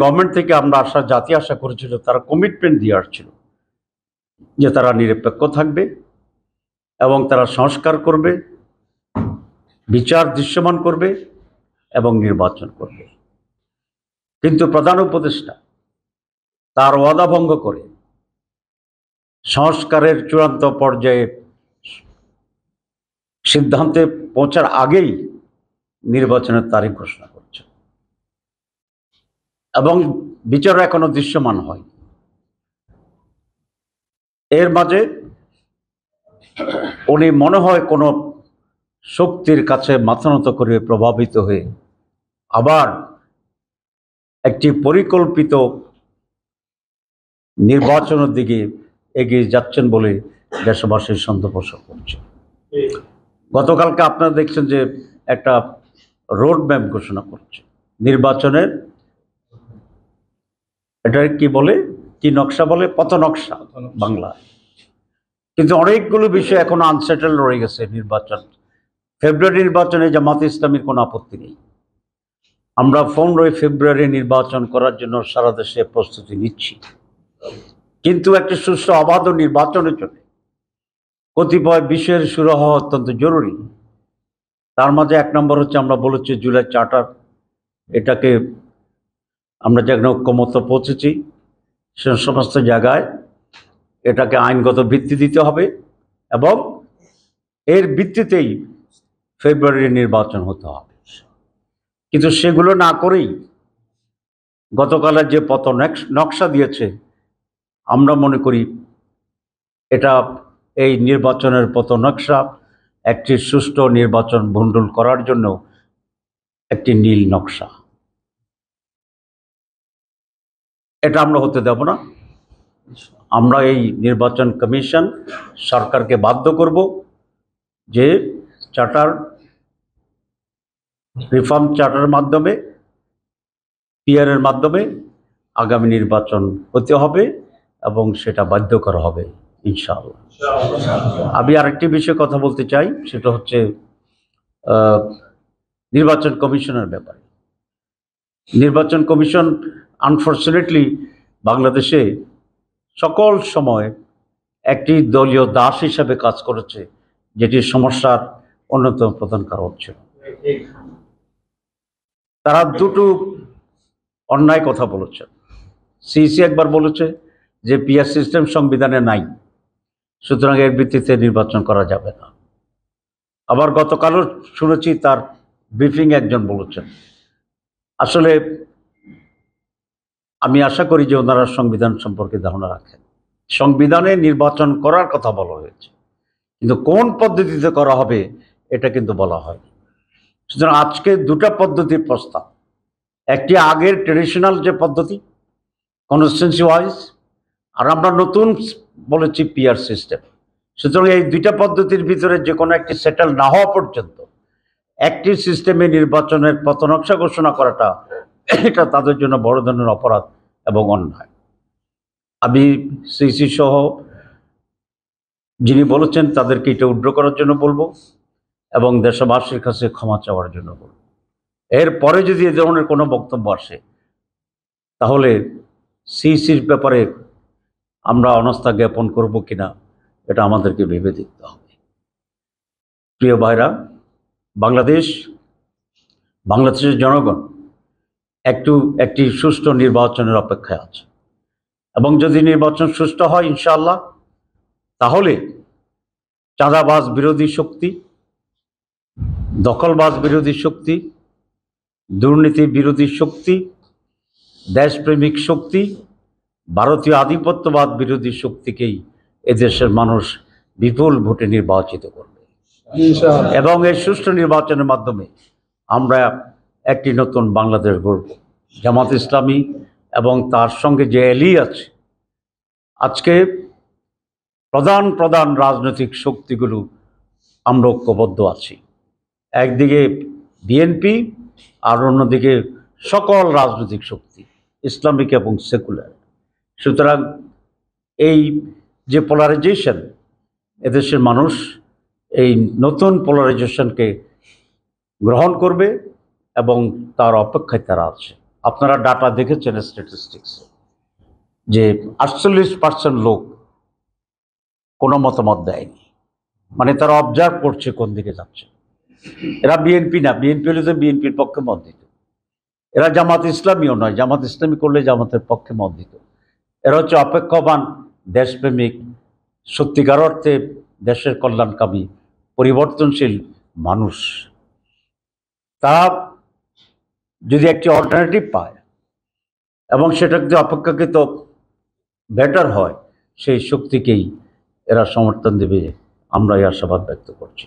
Government থেকে আমরা জাতি আশা করেছিল, তারা কমিটমেন্ট দিয়ে আসছিল যে তারা নিরপেক্ষ থাকবে এবং তারা সংস্কার করবে, বিচার দৃশ্যমান করবে এবং নির্বাচন করবে। কিন্তু প্রধান উপদেষ্টা তার ওয়াদা ভঙ্গ করে সংস্কারের চূড়ান্ত পর্যায়ে সিদ্ধান্তে পৌঁছার আগেই নির্বাচনের তারিখ ঘোষণা করছে এবং বিচার এখনো দৃশ্যমান হয়। এর মাঝে উনি মনে হয় কোনো শক্তির কাছে মাথা নত করে প্রভাবিত হয়ে আবার একটি পরিকল্পিত নির্বাচনের দিকে এগিয়ে যাচ্ছেন বলে দেশবাসীর সন্দেহ পোষণ করছে। গতকালকে আপনারা দেখছেন যে একটা রোড ম্যাপ ঘোষণা করছে নির্বাচনের, এটা কি বলে, কি নকশা বলে, পথ নকশা বাংলা। কিন্তু অনেকগুলো বিষয় এখনো আনসেটেল রয়ে গেছে। নির্বাচন, ফেব্রুয়ারি নির্বাচনে জামাত ইসলামীর কোনো আপত্তি নেই। আমরা 15 ফেব্রুয়ারি নির্বাচন করার জন্য সারা দেশে প্রস্তুতি নিচ্ছি। কিন্তু একটি সুষ্ঠু অবাধ নির্বাচনের জন্য কতিপয় বিষয়ের শুরু হওয়া অত্যন্ত জরুরি। তার মাঝে 1 নম্বর হচ্ছে, আমরা বলেছি জুলাই চার্টার, এটাকে আমরা যেখানে ঐক্যমত পৌঁছেছি সে সমস্ত জায়গায় এটাকে আইনগত ভিত্তি দিতে হবে এবং এর ভিত্তিতেই ফেব্রুয়ারির নির্বাচন হতে হবে। কিন্তু সেগুলো না করেই গতকালের যে পথ নকশা দিয়েছে, আমরা মনে করি এটা এই নির্বাচনের পথ নকশা একটি সুষ্ঠু নির্বাচন ভণ্ডুল করার জন্য একটি নীল নকশা। এটা আমরা হতে দেব না। আমরা এই নির্বাচন কমিশন সরকারকে বাধ্য করব যে চার্টার রিফর্ম চার্টারের মাধ্যমে, পিআরের মাধ্যমে আগামী নির্বাচন হতে হবে এবং সেটা বাধ্য করা হবে ইনশাআল্লাহ। আমি আরেকটি বিষয়ে কথা বলতে চাই, সেটা হচ্ছে নির্বাচন কমিশনের ব্যাপারে। নির্বাচন কমিশন আনফর্চুনেটলি বাংলাদেশে সকল সময় একটি দলীয় দাস হিসাবে কাজ করেছে, যেটি সমস্যার অন্যতম প্রধান কারণ ছিল। তারা দুটো অন্যায় কথা বলেছেন। সিইসি একবার বলেছে যে পিআর সিস্টেম সংবিধানে নাই, সুতরাং এর ভিত্তিতে নির্বাচন করা যাবে না। আবার গতকালও শুনেছি তার ব্রিফিং একজন বলেছেন। আসলে আমি আশা করি যে ওনারা সংবিধান সম্পর্কে ধারণা রাখেন। সংবিধানে নির্বাচন করার কথা বলা হয়েছে, কিন্তু কোন পদ্ধতিতে করা হবে এটা কিন্তু বলা হয়নি। সুতরাং আজকে দুটা পদ্ধতির প্রস্তাব, একটি আগের ট্রেডিশনাল যে পদ্ধতি কনস্টিটিউয়েন্সি ওয়াইজ, আর আমরা নতুন বলেছি পিআর সিস্টেম। সুতরাং এই দুইটা পদ্ধতির ভিতরে যে কোনো একটি সেটেল না হওয়া পর্যন্ত একটি সিস্টেমে নির্বাচনের পথ নকশা ঘোষণা করাটা এটা তাদের জন্য বড় ধরনের অপরাধ এবং অন্যায়। আমি সিসি সহ যিনি বলেছেন তাদেরকে এটা উইথড্র করার জন্য বলবো এবং দেশবাসীর কাছে ক্ষমা চাওয়ার জন্য বলবো। এরপরে যদি এ ধরনের কোনো বক্তব্য আসে তাহলে সিসির ব্যাপারে আমরা অনাস্থা জ্ঞাপন করব কিনা এটা আমাদেরকে ভেবে দেখতে হবে। প্রিয় ভাইরা, বাংলাদেশের জনগণ একটি সুষ্ঠু নির্বাচনের অপেক্ষায় আছে এবং যদি নির্বাচন সুষ্ঠু হয় ইনশাআল্লাহ, তাহলে চাঁদাবাজ বিরোধী শক্তি, দখলবাজ বিরোধী শক্তি, দুর্নীতি বিরোধী শক্তি, দেশপ্রেমিক শক্তি, ভারতীয় আধিপত্যবাদ বিরোধী শক্তিকেই এদেশের মানুষ বিপুল ভোটে নির্বাচিত করবে এবং এই সুষ্ঠু নির্বাচনের মাধ্যমে আমরা একটি নতুন বাংলাদেশ গড়ব। জামাত ইসলামী এবং তার সঙ্গে যে এলি আছে, আজকে প্রধান রাজনৈতিক শক্তিগুলো আমরা ঐক্যবদ্ধ আছি। একদিকে বিএনপি আর অন্যদিকে সকল রাজনৈতিক শক্তি, ইসলামিক এবং সেকুলার। সুতরাং এই যে পোলারাইজেশন, এদেশের মানুষ এই নতুন পোলারাইজেশনকে গ্রহণ করবে এবং তার অপেক্ষায় তারা আছে। আপনারা ডাটা দেখেছেন স্ট্যাটিস্টিক্স, যে 48% লোক কোনো মতামত দেয়নি, মানে তারা অবজার্ভ করছে কোন দিকে যাচ্ছে। এরা বিএনপি না, বিএনপি হলে তো বিএনপির পক্ষে মত দিত। এরা জামাত ইসলামীও নয়, জামাত ইসলামী করলে জামাতের পক্ষে মত দিত। এরা হচ্ছে অপেক্ষমান, দেশপ্রেমিক, সত্যিকার অর্থে দেশের কল্যাণকামী, পরিবর্তনশীল মানুষ। তারা যদি একটি অল্টারনেটিভ পায় এবং সেটা যদি অপেক্ষাকৃত বেটার হয়, সেই শক্তিকেই এরা সমর্থন দেবে, আমরা এই আশাবাদ ব্যক্ত করছি।